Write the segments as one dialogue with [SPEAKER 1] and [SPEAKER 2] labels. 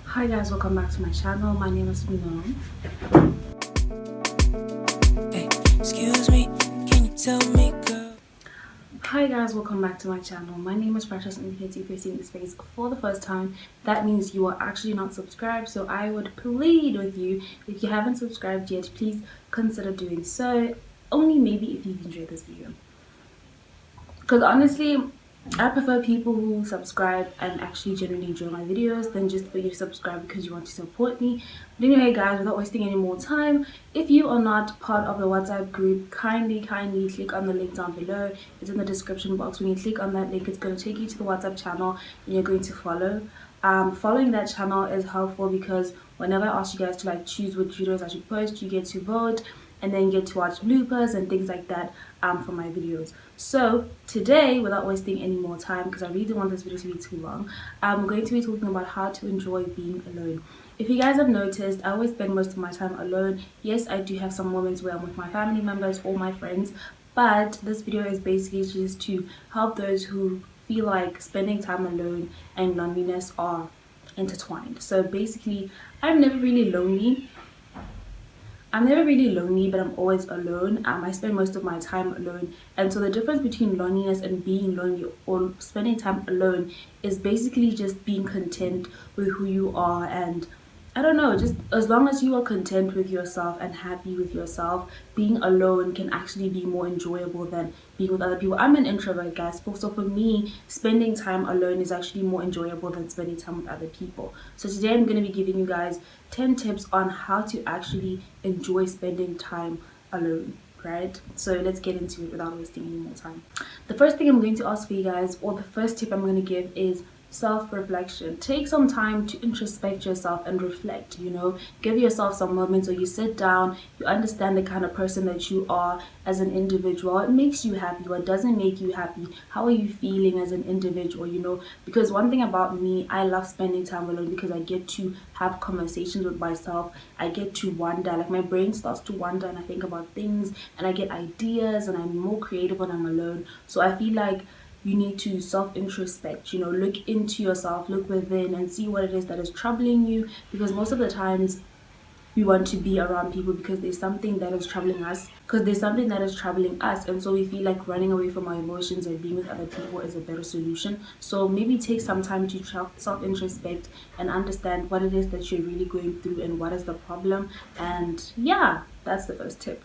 [SPEAKER 1] Hi guys, welcome back to my channel. My name is Subbies.
[SPEAKER 2] Hey, excuse me, can you tell me, girl?
[SPEAKER 1] Hi guys, welcome back to my channel. My name is Precious, and if you're seeing this face for the first time, that means you are actually not subscribed. So I would plead with you, if you haven't subscribed yet, please consider doing so. Only maybe if you enjoyed this video. Because honestly, I prefer people who subscribe and actually genuinely enjoy my videos than just for you to subscribe because you want to support me. But anyway guys, without wasting any more time, if you are not part of the WhatsApp group, kindly click on the link down below. It's in the description box. When you click on that link, it's going to take you to the WhatsApp channel and you're going to follow. Following that channel is helpful because whenever I ask you guys to choose which videos I should post, you get to vote and then get to watch bloopers and things like that for my videos. So today, without wasting any more time, because I really don't want this video to be too long, we're going to be talking about how to enjoy being alone. If you guys have noticed, I always spend most of my time alone. Yes, I do have some moments where I'm with my family members or my friends, but this video is basically just to help those who feel like spending time alone and loneliness are intertwined. So basically, I'm never really lonely. But I'm always alone. I spend most of my time alone. And so the difference between loneliness and being lonely or spending time alone is basically just being content with who you are. And I don't know, just as long as you are content with yourself and happy with yourself, being alone can actually be more enjoyable than being with other people. I'm an introvert, guys. So for me, spending time alone is actually more enjoyable than spending time with other people. So today I'm going to be giving you guys 10 tips on how to actually enjoy spending time alone. Right, so let's get into it without wasting any more time. The first thing I'm going to ask for you guys, or the first tip I'm going to give, is self-reflection. Take some time to introspect yourself and reflect. Give yourself some moments where you sit down, you understand the kind of person that you are as an individual. What makes you happy, what doesn't make you happy, how are you feeling as an individual. Because one thing about me, I love spending time alone because I get to have conversations with myself. I get to wonder, like my brain starts to wander and I think about things and I get ideas and I'm more creative when I'm alone. So I feel like you need to self-introspect, look into yourself, look within and see what it is that is troubling you, because most of the times we want to be around people because there's something that is troubling us, and so we feel like running away from our emotions and being with other people is a better solution. So maybe take some time to self-introspect and understand what it is that you're really going through and what is the problem. And yeah, that's the first tip.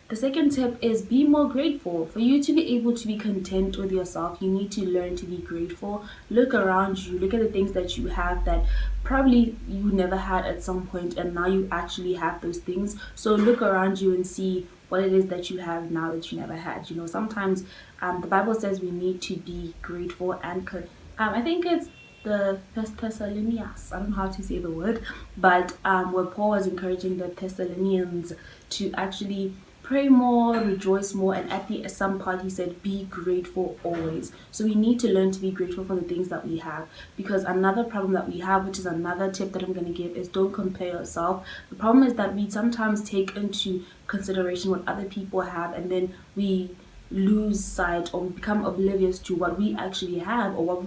[SPEAKER 1] The second tip is be more grateful. For you to be able to be content with yourself, you need to learn to be grateful. Look around you, look at the things that you have that probably you never had at some point, and now you actually have those things. So look around you and see what it is that you have now that you never had. Sometimes the Bible says we need to be grateful and I think it's the Thessalonians, I don't know how to say the word, but where Paul was encouraging the Thessalonians to actually pray more, rejoice more, and at some part he said be grateful always. So we need to learn to be grateful for the things that we have, because another problem that we have, which is another tip that I'm going to give, is don't compare yourself. The problem is that we sometimes take into consideration what other people have, and then we lose sight or become oblivious to what we actually have, or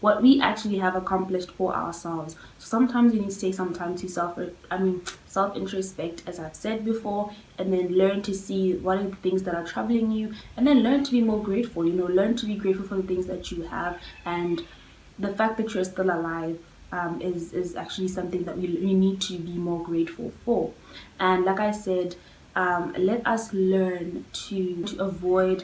[SPEAKER 1] what we actually have accomplished for ourselves. So sometimes you need to take some time to self-introspect, as I've said before, and then learn to see what are the things that are troubling you, and then learn to be more grateful. Learn to be grateful for the things that you have, and the fact that you're still alive is actually something that we need to be more grateful for. And like I said, let us learn to avoid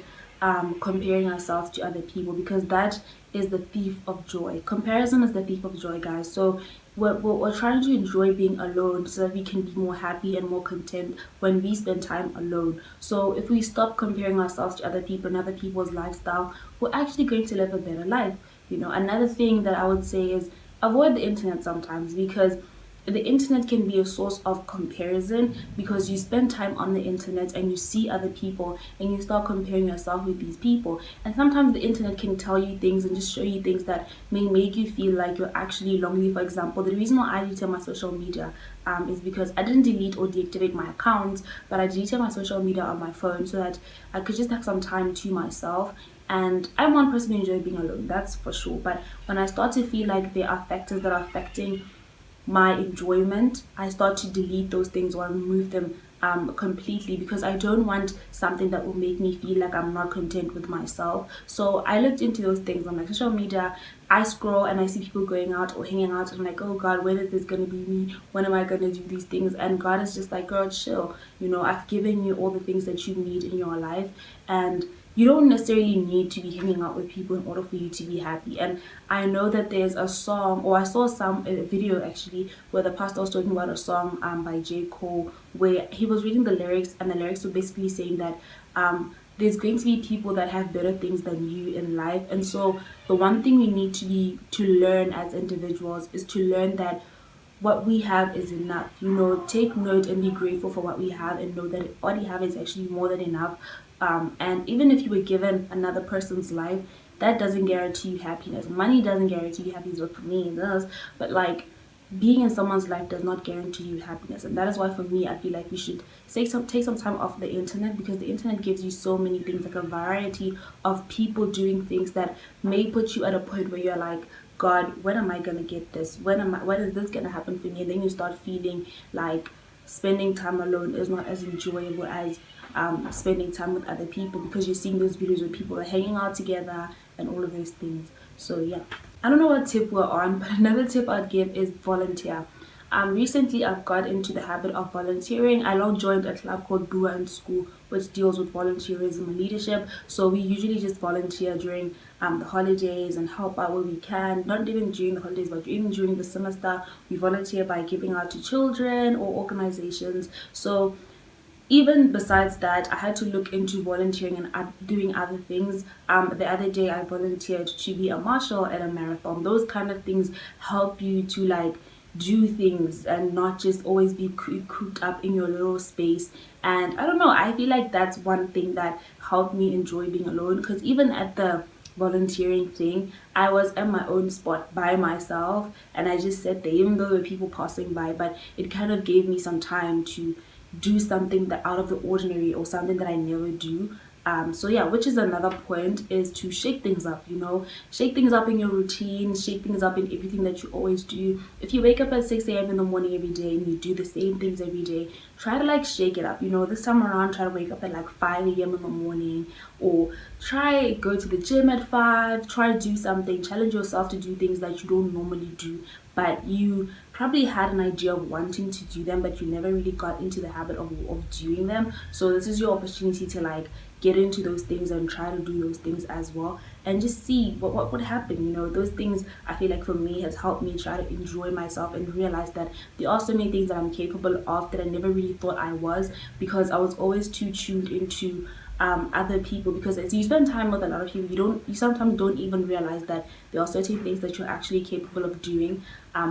[SPEAKER 1] comparing ourselves to other people, because that is the thief of joy. Comparison is the thief of joy, guys. So we're trying to enjoy being alone so that we can be more happy and more content when we spend time alone. So if we stop comparing ourselves to other people and other people's lifestyle, we're actually going to live a better life. Another thing that I would say is avoid the internet sometimes, because the internet can be a source of comparison, because you spend time on the internet and you see other people and you start comparing yourself with these people, and sometimes the internet can tell you things and just show you things that may make you feel like you're actually lonely. For example, the reason why I deleted my social media is because I didn't delete or deactivate my accounts, but I deleted my social media on my phone so that I could just have some time to myself. And I'm one person who enjoys being alone, that's for sure. But when I start to feel like there are factors that are affecting my enjoyment, I start to delete those things or remove them completely, because I don't want something that will make me feel like I'm not content with myself. So I looked into those things on like social media. I scroll and I see people going out or hanging out, and I'm like, oh God, when is this gonna be me? When am I gonna do these things? And God is just like, girl, chill. I've given you all the things that you need in your life, and you don't necessarily need to be hanging out with people in order for you to be happy. And I know that there's a song, or I saw a video actually, where the pastor was talking about a song by J. Cole, where he was reading the lyrics, and the lyrics were basically saying that there's going to be people that have better things than you in life. And so the one thing we need to learn as individuals is to learn that what we have is enough. Take note and be grateful for what we have, and know that what you have is actually more than enough. And even if you were given another person's life, that doesn't guarantee you happiness. Money doesn't guarantee you happiness, but for me it does. But like, being in someone's life does not guarantee you happiness. And that is why for me I feel like we should take some time off the internet, because the internet gives you so many things, like a variety of people doing things that may put you at a point where you're like, God, when am I gonna get this? When is this gonna happen for me? And then you start feeling like spending time alone is not as enjoyable as spending time with other people, because you're seeing those videos where people are hanging out together and all of those things. So yeah, I don't know what tip we're on, but another tip I'd give is volunteer. Recently I've got into the habit of volunteering. I long joined a club called Bua in school, which deals with volunteerism and leadership. So we usually just volunteer during the holidays and help out where we can. Not even during the holidays, but even during the semester, we volunteer by giving out to children or organizations. So even besides that, I had to look into volunteering and doing other things. The other day I volunteered to be a marshal at a marathon. Those kind of things help you to like do things and not just always be cooped up in your little space. And I don't know, I feel like that's one thing that helped me enjoy being alone, because even at the volunteering thing, I was at my own spot by myself, and I just sat there, even though there were people passing by. But it kind of gave me some time to do something that out of the ordinary, or something that I never do. So yeah, which is another point, is to shake things up, shake things up in your routine, shake things up in everything that you always do. If you wake up at 6 a.m. in the morning every day and you do the same things every day, try to like shake it up. This time around, try to wake up at like 5 a.m. in the morning, or try go to the gym at 5, try to do something, challenge yourself to do things that you don't normally do, but you probably had an idea of wanting to do them, but you never really got into the habit of doing them. So this is your opportunity to like get into those things and try to do those things as well, and just see what would happen. Those things, I feel like for me, has helped me try to enjoy myself and realize that there are so many things that I'm capable of that I never really thought I was, because I was always too tuned into other people. Because as you spend time with a lot of people, you sometimes don't even realize that there are certain things that you're actually capable of doing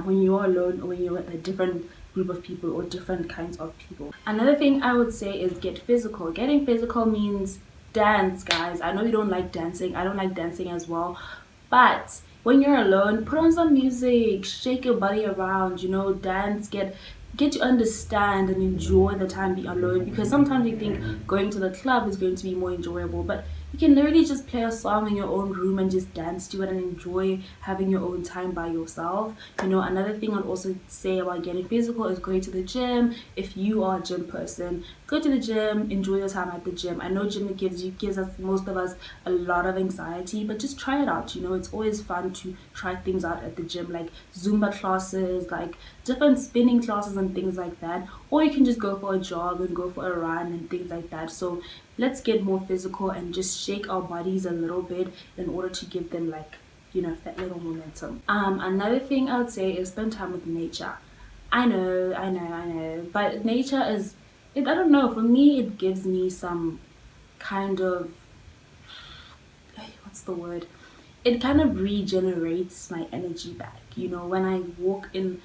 [SPEAKER 1] when you're alone, or when you're with a different group of people or different kinds of people. Another thing I would say is get physical. Getting physical means dance, guys. I know you don't like dancing. I don't like dancing as well. But when you're alone, put on some music, shake your body around, dance, get to understand and enjoy the time being alone, because sometimes we think going to the club is going to be more enjoyable, but you can literally just play a song in your own room and just dance to it and enjoy having your own time by yourself. Another thing I'd also say about getting physical is going to the gym. If you are a gym person, go to the gym, enjoy your time at the gym. I know gym gives us, most of us, a lot of anxiety, but just try it out. It's always fun to try things out at the gym, like Zumba classes, like different spinning classes and things like that. Or you can just go for a jog and go for a run and things like that. So let's get more physical and just shake our bodies a little bit in order to give them like, that little momentum. Another thing I would say is spend time with nature. I know, but nature is, I don't know, for me it gives me some kind of, what's the word, it kind of regenerates my energy back. When I walk in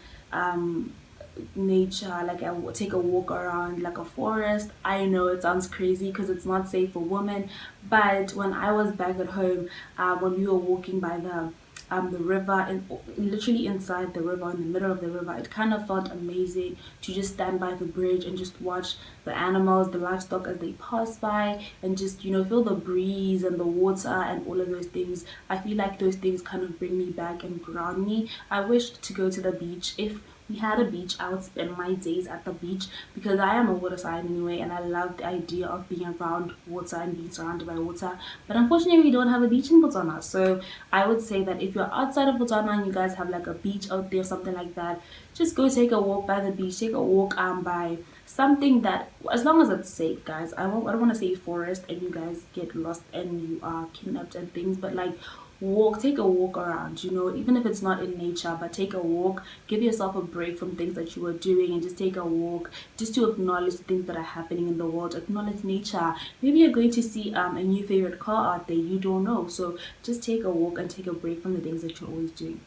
[SPEAKER 1] nature, like I take a walk around like a forest. I know it sounds crazy because it's not safe for women, but when I was back at home, when we were walking by the the river and literally inside the river, in the middle of the river. It kind of felt amazing to just stand by the bridge and just watch the animals, the livestock as they pass by, and just feel the breeze and the water and all of those things. I feel like those things kind of bring me back and ground me. I wish to go to the beach. If we had a beach, I would spend my days at the beach because I am a water sign anyway, and I love the idea of being around water and being surrounded by water. But unfortunately, we don't have a beach in Botswana. So I would say that if you're outside of Botswana and you guys have like a beach out there or something like that, just go take a walk by the beach, take a walk by something that, as long as it's safe, guys. I don't want to say forest and you guys get lost and you are kidnapped and things, but like take a walk around, even if it's not in nature, but take a walk, give yourself a break from things that you were doing and just take a walk just to acknowledge the things that are happening in the world, acknowledge nature. Maybe you're going to see a new favorite car out there, you don't know. So just take a walk and take a break from the things that you're always doing.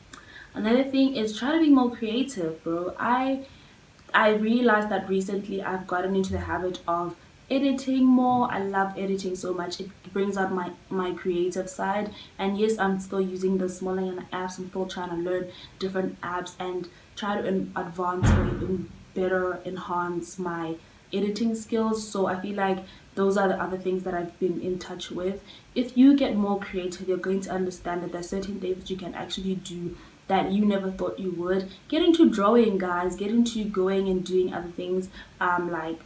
[SPEAKER 1] Another thing is try to be more creative, bro. I realized that recently I've gotten into the habit of editing more. I love editing so much. It brings out my creative side. And yes, I'm still using the smaller apps. I'm still trying to learn different apps and try to advance or even better enhance my editing skills. So I feel like those are the other things that I've been in touch with. If you get more creative, you're going to understand that there's certain things that you can actually do that you never thought you would. Get into drawing, guys. Get into going and doing other things, like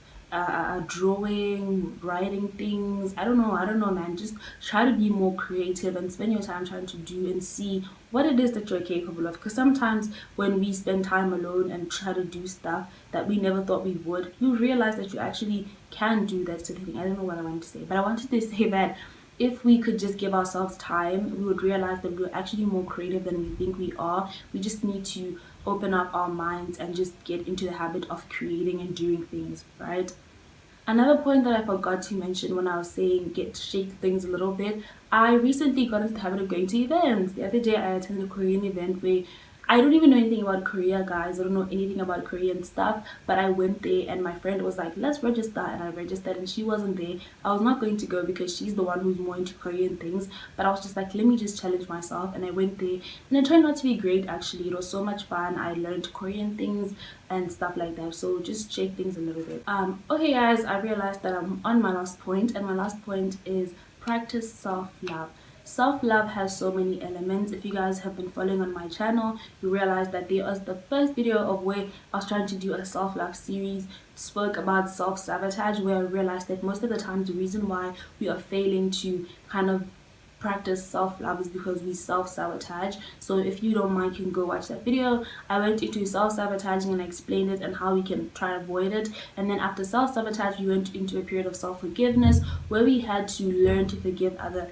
[SPEAKER 1] drawing, writing things. I don't know, man. Just try to be more creative and spend your time trying to do and see what it is that you're capable of. Because sometimes when we spend time alone and try to do stuff that we never thought we would, you realize that you actually can do that sort of thing. I don't know what I wanted to say, but I wanted to say that if we could just give ourselves time, we would realize that we're actually more creative than we think we are. We just need to open up our minds and just get into the habit of creating and doing things, right? Another point that I forgot to mention when I was saying get shake things a little bit, I recently got into the habit of going to events. The other day I attended a Korean event where I don't even know anything about Korea, guys. I don't know anything about Korean stuff, but I went there and my friend was like, let's register. And I registered and she wasn't there. I was not going to go because she's the one who's more into Korean things, but I was just like, let me just challenge myself. And I went there and it turned out to be great actually. It was so much fun. I learned Korean things and stuff like that. So just shake things a little bit. Okay guys, I realized that I'm on my last point, and my last point is practice self-love. Self-love has so many elements. If you guys have been following on my channel, you realize that there was the first video of where I was trying to do a self-love series, spoke about self-sabotage, where I realized that most of the time the reason why we are failing to kind of practice self-love is because we self-sabotage. So if you don't mind, you can go watch that video. I went into self-sabotaging and I explained it and how we can try to avoid it. And then after self-sabotage, we went into a period of self-forgiveness where we had to learn to forgive other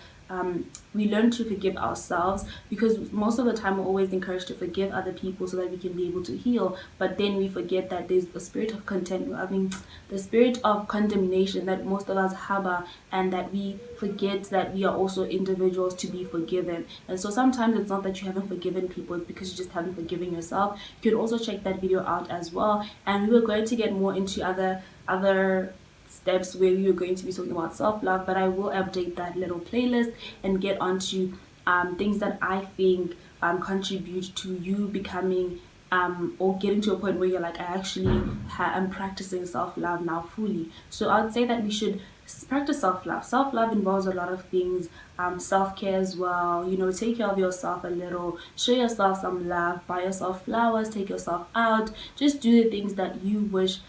[SPEAKER 1] we learn to forgive ourselves, because most of the time we're always encouraged to forgive other people so that we can be able to heal, but then we forget that there's a spirit of the spirit of condemnation that most of us harbor, and that we forget that we are also individuals to be forgiven. And so sometimes it's not that you haven't forgiven people, it's because you just haven't forgiven yourself. You can also check that video out as well, and we were going to get more into other steps where we are going to be talking about self-love, but I will update that little playlist and get onto things that I think contribute to you becoming or getting to a point where you're like, I actually am practicing self-love now fully. So I would say that we should practice self-love. Self-love involves a lot of things, self-care as well. Take care of yourself a little, show yourself some love, buy yourself flowers, take yourself out, just do the things that you wish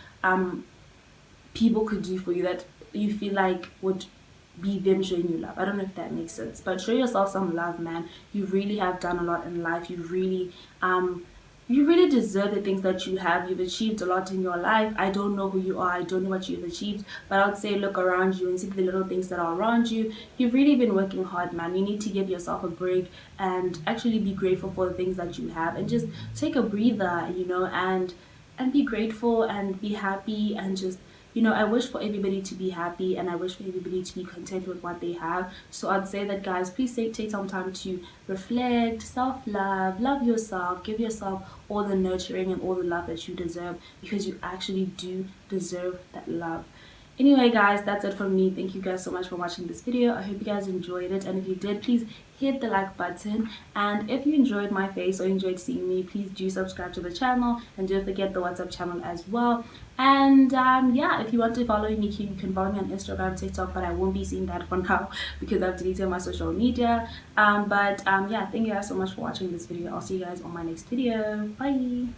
[SPEAKER 1] people could do for you, that you feel like would be them showing you love. I don't know if that makes sense, but show yourself some love, man. You really have done a lot in life. You really deserve the things that you have. You've achieved a lot in your life. I don't know who you are. I don't know what you've achieved, but I would say look around you and see the little things that are around you. You've really been working hard, man. You need to give yourself a break and actually be grateful for the things that you have, and just take a breather, and be grateful and be happy, and just I wish for everybody to be happy, and I wish for everybody to be content with what they have. So I'd say that, guys, please take some time to reflect, self-love, love yourself, give yourself all the nurturing and all the love that you deserve, because you actually do deserve that love. Anyway, guys, that's it from me. Thank you guys so much for watching this video. I hope you guys enjoyed it, and if you did, please hit the like button. And if you enjoyed my face or enjoyed seeing me, please do subscribe to the channel, and don't forget the WhatsApp channel as well. And yeah, if you want to follow me, you can follow me on Instagram, TikTok, but I won't be seeing that for now because I've deleted my social media. But yeah, thank you guys so much for watching this video. I'll see you guys on my next video. Bye.